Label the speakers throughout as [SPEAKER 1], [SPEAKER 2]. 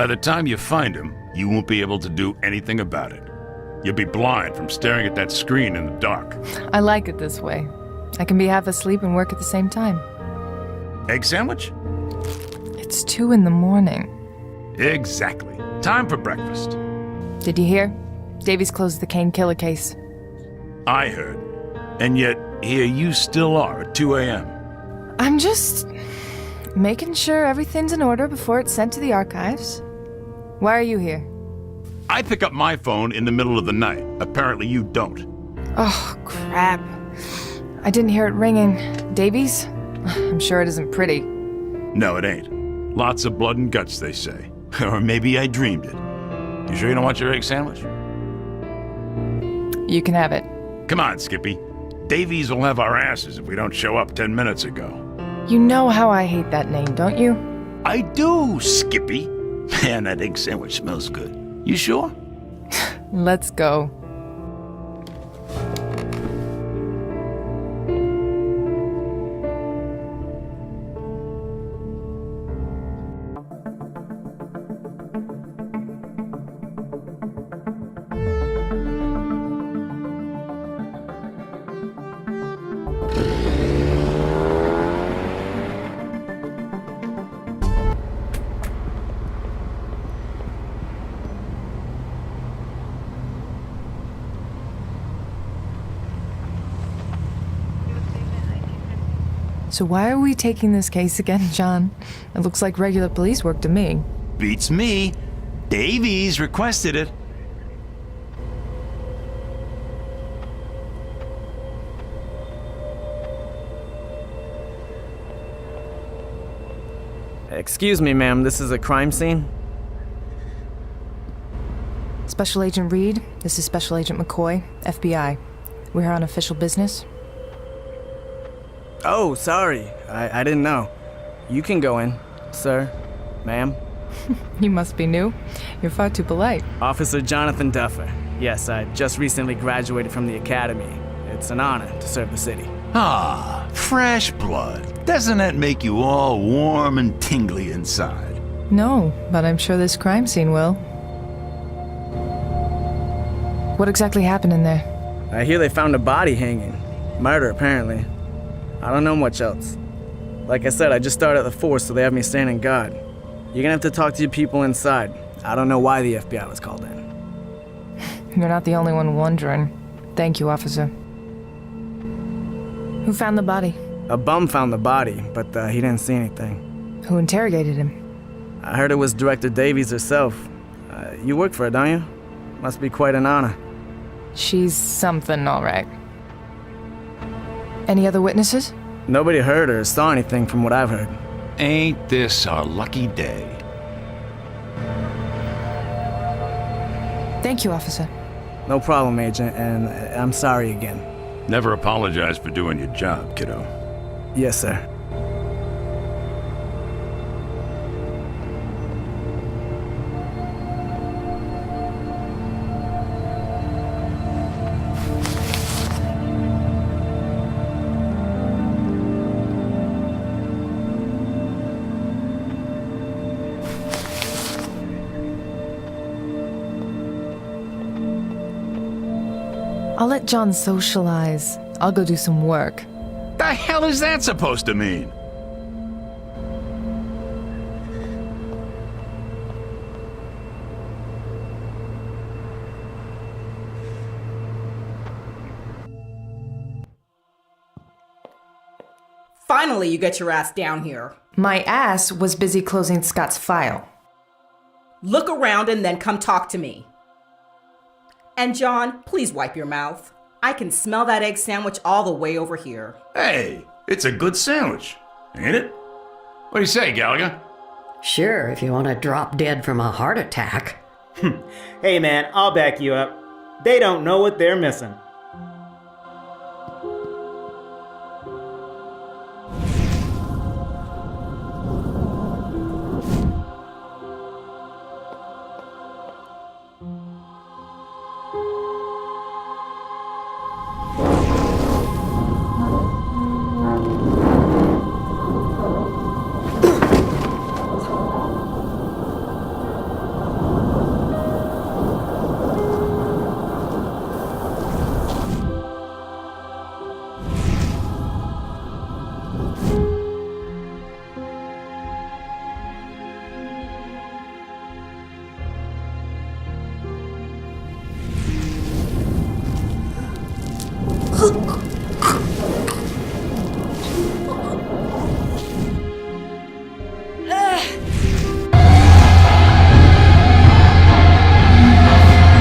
[SPEAKER 1] By the time you find him, you won't be able to do anything about it. You'll be blind from staring at that screen in the dark.
[SPEAKER 2] I like it this way. I can be half asleep and work at the same time.
[SPEAKER 1] Egg sandwich?
[SPEAKER 2] It's 2 in the morning.
[SPEAKER 1] Exactly. Time for breakfast.
[SPEAKER 2] Did you hear? Davies closed the Kane killer case.
[SPEAKER 1] I heard. And yet, here you still are at 2 a.m.
[SPEAKER 2] I'm just making sure everything's in order before it's sent to the archives. Why are you here?
[SPEAKER 1] I pick up my phone in the middle of the night. Apparently you don't.
[SPEAKER 2] Oh, crap. I didn't hear it ringing. Davies? I'm sure it isn't pretty.
[SPEAKER 1] No, it ain't. Lots of blood and guts, they say. Or maybe I dreamed it. You sure you don't want your egg sandwich?
[SPEAKER 2] You can have it.
[SPEAKER 1] Come on, Skippy. Davies will have our asses if we don't show up 10 minutes ago.
[SPEAKER 2] You know how I hate that name, don't you?
[SPEAKER 1] I do, Skippy. Man, that egg sandwich smells good. You sure?
[SPEAKER 2] Let's go. So why are we taking this case again, John? It looks like regular police work to me.
[SPEAKER 1] Beats me. Davies requested it.
[SPEAKER 3] Excuse me, ma'am, this is a crime scene?
[SPEAKER 2] Special Agent Reed, this is Special Agent McCoy, FBI. We're here on official business.
[SPEAKER 3] Oh, sorry. I didn't know. You can go in, sir, ma'am.
[SPEAKER 2] You must be new. You're far too polite.
[SPEAKER 3] Officer Jonathan Duffer. Yes, I just recently graduated from the academy. It's an honor to serve the city.
[SPEAKER 1] Ah, fresh blood. Doesn't that make you all warm and tingly inside?
[SPEAKER 2] No, but I'm sure this crime scene will. What exactly happened in there?
[SPEAKER 3] I hear they found a body hanging. Murder, apparently. I don't know much else. Like I said, I just started at the force, so they have me standing guard. You're gonna have to talk to your people inside. I don't know why the FBI was called in.
[SPEAKER 2] You're not the only one wondering. Thank you, officer. Who found the body?
[SPEAKER 3] A bum found the body, but he didn't see anything.
[SPEAKER 2] Who interrogated him?
[SPEAKER 3] I heard it was Director Davies herself. You work for her, don't you? Must be quite an honor.
[SPEAKER 2] She's something, all right. Any other witnesses?
[SPEAKER 3] Nobody heard or saw anything from what I've heard.
[SPEAKER 1] Ain't this our lucky day?
[SPEAKER 2] Thank you, officer.
[SPEAKER 3] No problem, Agent, and I'm sorry again.
[SPEAKER 1] Never apologize for doing your job, kiddo.
[SPEAKER 3] Yes, sir.
[SPEAKER 2] I'll let John socialize. I'll go do some work.
[SPEAKER 1] The hell is that supposed to mean?
[SPEAKER 4] Finally, you get your ass down here.
[SPEAKER 2] My ass was busy closing Scott's file.
[SPEAKER 4] Look around and then come talk to me. And John, please wipe your mouth. I can smell that egg sandwich all the way over here.
[SPEAKER 1] Hey, it's a good sandwich, ain't it? What do you say, Gallagher?
[SPEAKER 5] Sure, if you want to drop dead from a heart attack.
[SPEAKER 6] Hey man, I'll back you up. They don't know what they're missing.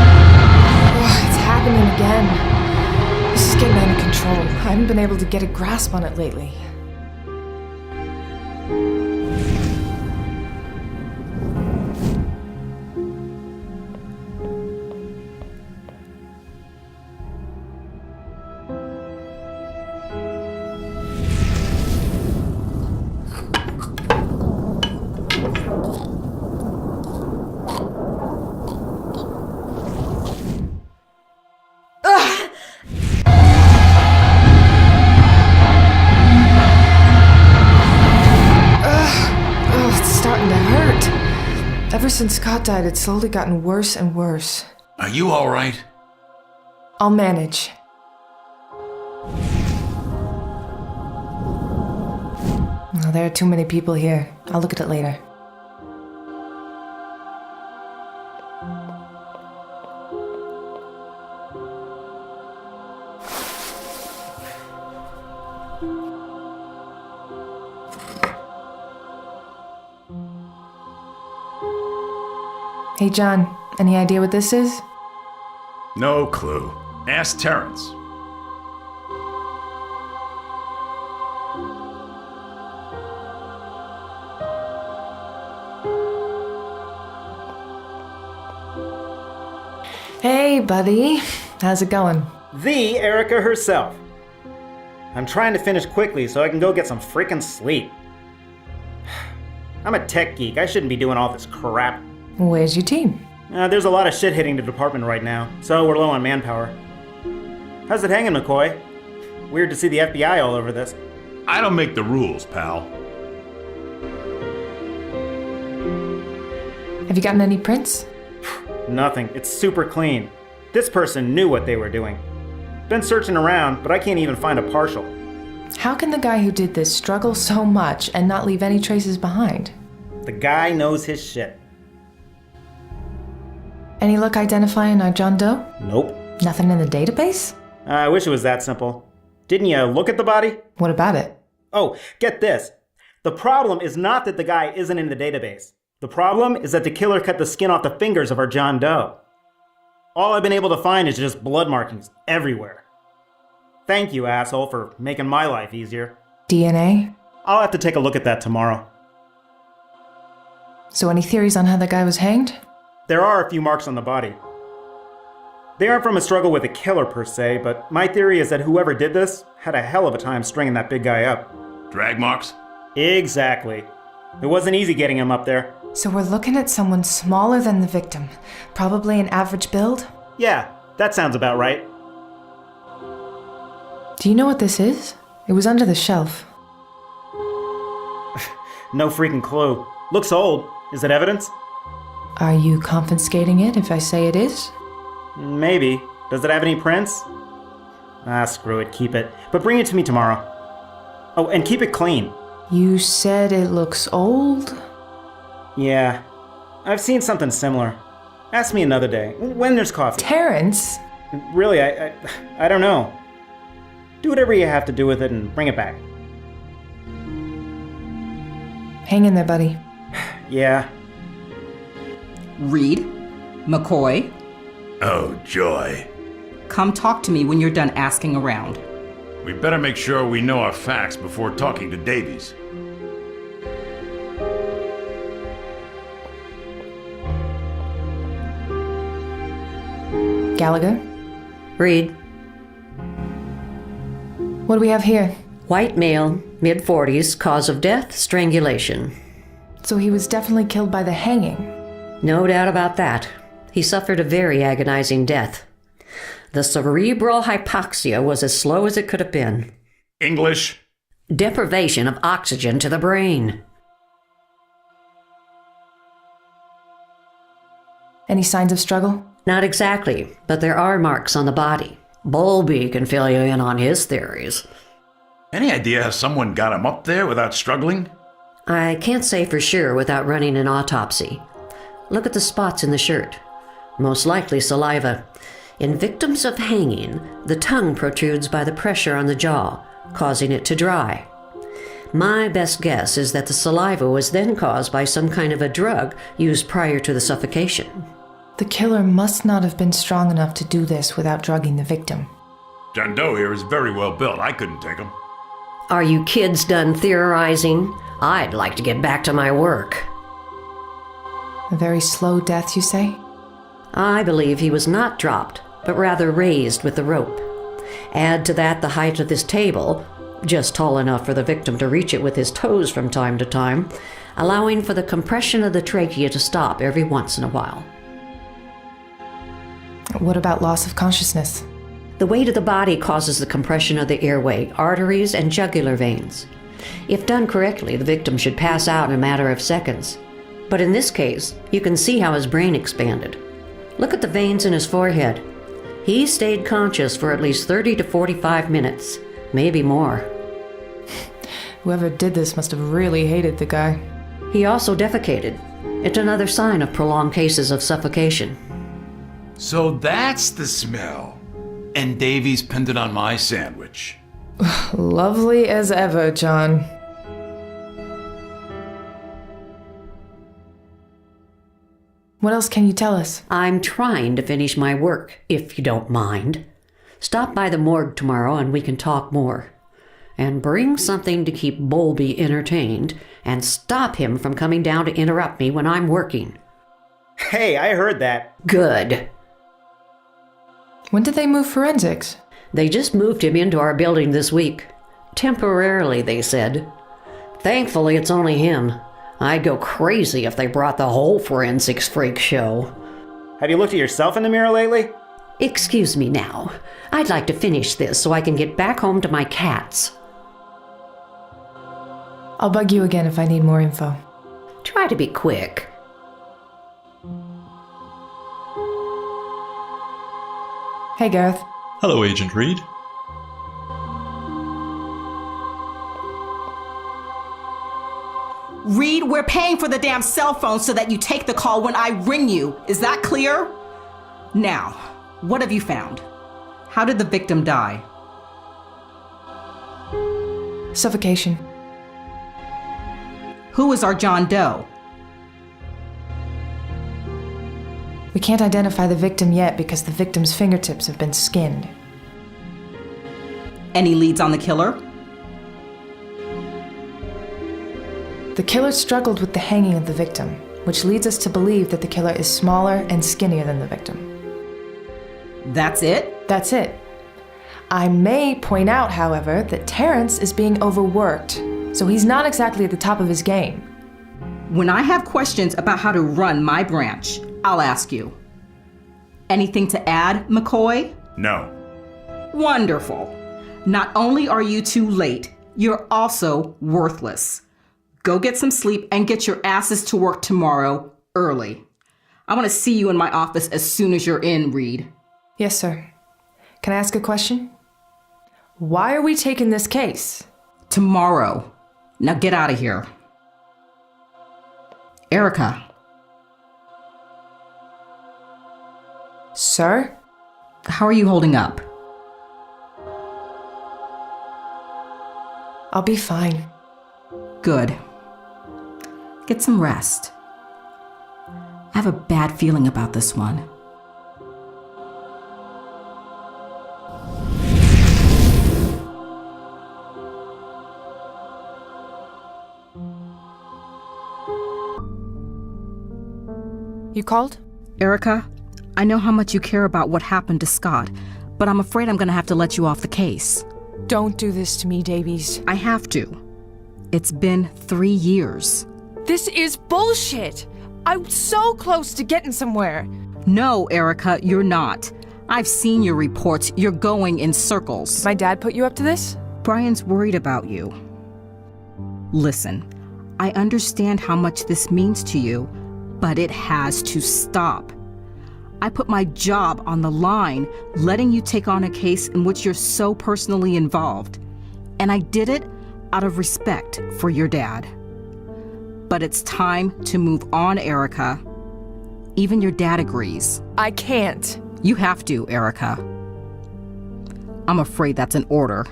[SPEAKER 2] It's happening again. This is getting out of control. I haven't been able to get a grasp on it lately. Ever since Scott died, it's slowly gotten worse and worse.
[SPEAKER 1] Are you all right?
[SPEAKER 2] I'll manage. Oh, there are too many people here. I'll look at it later. Hey, John, any idea what this is?
[SPEAKER 1] No clue. Ask Terrence.
[SPEAKER 2] Hey, buddy. How's it going?
[SPEAKER 6] The Erica herself. I'm trying to finish quickly so I can go get some freaking sleep. I'm a tech geek. I shouldn't be doing all this crap.
[SPEAKER 2] Where's your team?
[SPEAKER 6] There's a lot of shit hitting the department right now, so we're low on manpower. How's it hanging, McCoy? Weird to see the FBI all over this.
[SPEAKER 1] I don't make the rules, pal.
[SPEAKER 2] Have you gotten any prints?
[SPEAKER 6] Nothing. It's super clean. This person knew what they were doing. Been searching around, but I can't even find a partial.
[SPEAKER 2] How can the guy who did this struggle so much and not leave any traces behind?
[SPEAKER 6] The guy knows his shit.
[SPEAKER 2] Any luck identifying our John Doe?
[SPEAKER 6] Nope.
[SPEAKER 2] Nothing in the database?
[SPEAKER 6] I wish it was that simple. Didn't you look at the body?
[SPEAKER 2] What about it?
[SPEAKER 6] Oh, get this. The problem is not that the guy isn't in the database. The problem is that the killer cut the skin off the fingers of our John Doe. All I've been able to find is just blood markings everywhere. Thank you, asshole, for making my life easier.
[SPEAKER 2] DNA?
[SPEAKER 6] I'll have to take a look at that tomorrow.
[SPEAKER 2] So any theories on how the guy was hanged?
[SPEAKER 6] There are a few marks on the body. They aren't from a struggle with a killer per se, but my theory is that whoever did this had a hell of a time stringing that big guy up.
[SPEAKER 1] Drag marks?
[SPEAKER 6] Exactly. It wasn't easy getting him up there.
[SPEAKER 2] So we're looking at someone smaller than the victim. Probably an average build?
[SPEAKER 6] Yeah, that sounds about right.
[SPEAKER 2] Do you know what this is? It was under the shelf.
[SPEAKER 6] No freaking clue. Looks old. Is it evidence?
[SPEAKER 2] Are you confiscating it if I say it is?
[SPEAKER 6] Maybe. Does it have any prints? Screw it, keep it. But bring it to me tomorrow. Oh, and keep it clean.
[SPEAKER 2] You said it looks old?
[SPEAKER 6] Yeah. I've seen something similar. Ask me another day, when there's coffee.
[SPEAKER 2] Terrence?
[SPEAKER 6] Really, I don't know. Do whatever you have to do with it and bring it back.
[SPEAKER 2] Hang in there, buddy.
[SPEAKER 6] Yeah.
[SPEAKER 4] Reed? McCoy?
[SPEAKER 1] Oh, joy.
[SPEAKER 4] Come talk to me when you're done asking around.
[SPEAKER 1] We better make sure we know our facts before talking to Davies.
[SPEAKER 2] Gallagher?
[SPEAKER 5] Reed,
[SPEAKER 2] What do we have here?
[SPEAKER 5] white male, mid-40s, cause of death, strangulation.
[SPEAKER 2] So he was definitely killed by the hanging.
[SPEAKER 5] No doubt about that. He suffered a very agonizing death. The cerebral hypoxia was as slow as it could have been.
[SPEAKER 1] English?
[SPEAKER 5] Deprivation of oxygen to the brain.
[SPEAKER 2] Any signs of struggle?
[SPEAKER 5] Not exactly, but there are marks on the body. Bowlby can fill you in on his theories.
[SPEAKER 1] Any idea how someone got him up there without struggling?
[SPEAKER 5] I can't say for sure without running an autopsy. Look at the spots in the shirt. Most likely saliva. In victims of hanging, the tongue protrudes by the pressure on the jaw, causing it to dry. My best guess is that the saliva was then caused by some kind of a drug used prior to the suffocation.
[SPEAKER 2] The killer must not have been strong enough to do this without drugging the victim.
[SPEAKER 1] John Doe here is very well built. I couldn't take him.
[SPEAKER 5] Are you kids done theorizing? I'd like to get back to my work.
[SPEAKER 2] A very slow death, you say?
[SPEAKER 5] I believe he was not dropped, but rather raised with the rope. Add to that the height of this table, just tall enough for the victim to reach it with his toes from time to time, allowing for the compression of the trachea to stop every once in a while.
[SPEAKER 2] What about loss of consciousness?
[SPEAKER 5] The weight of the body causes the compression of the airway, arteries, and jugular veins. If done correctly, the victim should pass out in a matter of seconds. But in this case, you can see how his brain expanded. Look at the veins in his forehead. He stayed conscious for at least 30 to 45 minutes, maybe more.
[SPEAKER 2] Whoever did this must have really hated the guy.
[SPEAKER 5] He also defecated. It's another sign of prolonged cases of suffocation.
[SPEAKER 1] So that's the smell. And Davies pinned it on my sandwich.
[SPEAKER 2] Lovely as ever, John. What else can you tell us?
[SPEAKER 5] I'm trying to finish my work, if you don't mind. Stop by the morgue tomorrow and we can talk more. And bring something to keep Bowlby entertained and stop him from coming down to interrupt me when I'm working.
[SPEAKER 6] Hey, I heard that.
[SPEAKER 5] Good.
[SPEAKER 2] When did they move forensics?
[SPEAKER 5] They just moved him into our building this week. Temporarily, they said. Thankfully, it's only him. I'd go crazy if they brought the whole forensics freak show.
[SPEAKER 6] Have you looked at yourself in the mirror lately?
[SPEAKER 5] Excuse me now. I'd like to finish this so I can get back home to my cats.
[SPEAKER 2] I'll bug you again if I need more info.
[SPEAKER 5] Try to be quick.
[SPEAKER 2] Hey, Gareth.
[SPEAKER 7] Hello, Agent Reed.
[SPEAKER 4] Reed, we're paying for the damn cell phone so that you take the call when I ring you. Is that clear? Now, what have you found? How did the victim die?
[SPEAKER 2] Suffocation.
[SPEAKER 4] Who is our John Doe?
[SPEAKER 2] We can't identify the victim yet because the victim's fingertips have been skinned.
[SPEAKER 4] Any leads on the killer?
[SPEAKER 2] The killer struggled with the hanging of the victim, which leads us to believe that the killer is smaller and skinnier than the victim.
[SPEAKER 4] That's it?
[SPEAKER 2] That's it. I may point out, however, that Terrence is being overworked, so he's not exactly at the top of his game.
[SPEAKER 4] When I have questions about how to run my branch, I'll ask you. Anything to add, McCoy?
[SPEAKER 1] No.
[SPEAKER 4] Wonderful. Not only are you too late, you're also worthless. Go get some sleep and get your asses to work tomorrow early. I want to see you in my office as soon as you're in, Reed.
[SPEAKER 2] Yes, sir. Can I ask a question? Why are we taking this case?
[SPEAKER 4] Tomorrow. Now get out of here. Erica.
[SPEAKER 2] Sir?
[SPEAKER 4] How are you holding up?
[SPEAKER 2] I'll be fine.
[SPEAKER 4] Good. Get some rest. I have a bad feeling about this one.
[SPEAKER 2] You called?
[SPEAKER 4] Erica, I know how much you care about what happened to Scott, but I'm afraid I'm going to have to let you off the case.
[SPEAKER 2] Don't do this to me, Davies.
[SPEAKER 4] I have to. It's been 3 years.
[SPEAKER 2] This is bullshit! I'm so close to getting somewhere.
[SPEAKER 4] No, Erica, you're not. I've seen your reports. You're going in circles.
[SPEAKER 2] My dad put you up to this?
[SPEAKER 4] Brian's worried about you. Listen, I understand how much this means to you, but it has to stop. I put my job on the line, letting you take on a case in which you're so personally involved. And I did it out of respect for your dad. But it's time to move on, Erica. Even your dad agrees.
[SPEAKER 2] I can't.
[SPEAKER 4] You have to, Erica. I'm afraid that's an order.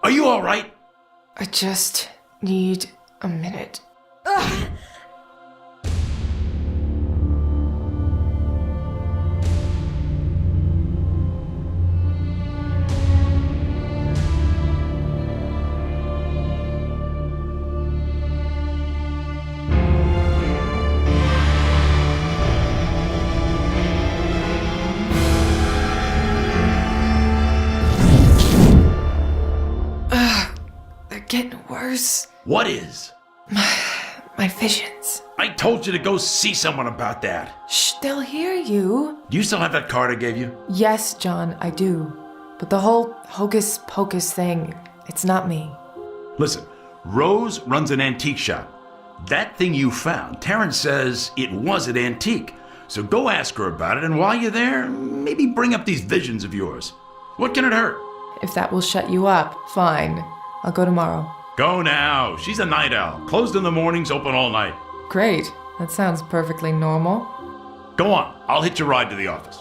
[SPEAKER 1] Are you all right?
[SPEAKER 2] I just need a minute. They're getting worse.
[SPEAKER 1] What is?
[SPEAKER 2] My visions.
[SPEAKER 1] I told you to go see someone about that.
[SPEAKER 2] Shh, they'll hear you.
[SPEAKER 1] Do you still have that card I gave you?
[SPEAKER 2] Yes, John, I do. But the whole hocus pocus thing, it's not me.
[SPEAKER 1] Listen, Rose runs an antique shop. That thing you found, Terrence says it was an antique. So go ask her about it, and while you're there, maybe bring up these visions of yours. What can it hurt?
[SPEAKER 2] If that will shut you up, fine. I'll go tomorrow.
[SPEAKER 1] Go now. She's a night owl. Closed in the mornings, open all night.
[SPEAKER 2] Great. That sounds perfectly normal.
[SPEAKER 1] Go on. I'll hitch a ride to the office.